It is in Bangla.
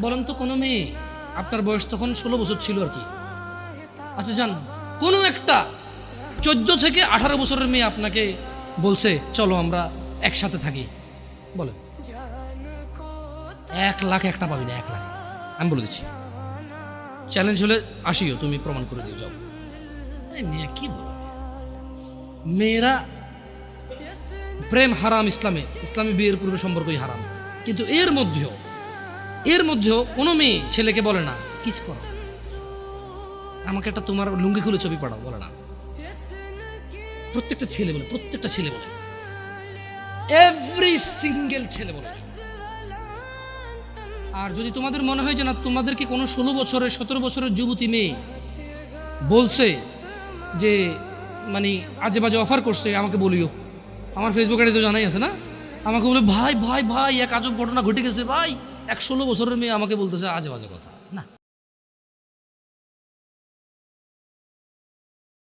বলেন তো কোনো মেয়ে, আপনার বয়স তখন 16 বছর ছিল আর কি, আচ্ছা যান, কোনো একটা 14 থেকে 18 বছরের মেয়ে আপনাকে বলছে চলো আমরা একসাথে থাকি, বলেন? 1 লাখ একটা পাবি না, 1 লাখ। আমি বলে দিচ্ছি, চ্যালেঞ্জ হলে আসিও, তুমি প্রমাণ করে দিয়ে যাও। মেয়ে কি বলো, মেয়েরা প্রেম হারাম ইসলামে, ইসলামী বিয়ের পূর্বে সম্পর্কই হারাম, কিন্তু এর মধ্যেও কোনো মেয়ে ছেলেকে বলে না কিস করো, আমাকে একটা তোমার লুঙ্গি খুলে ছবি পাঠাও, বলে না। প্রত্যেকটা ছেলে বলে, এভরি সিঙ্গেল ছেলে বলে। আর যদি তোমাদের মনে হয় যে না, তোমাদেরকে কোনো 16 বছরের 17 বছরের যুবতী মেয়ে বলছে যে মানে আজে বাজে অফার করছে, আমাকে বলিও। আমার ফেসবুক আইডি তো জানাই আছে না, আমাকে বলে ভাই এক আজব ঘটনা ঘটে গেছে ভাই, 16 বছরের মেয়ে আমাকে বলতেছে আজে বাজে কথা।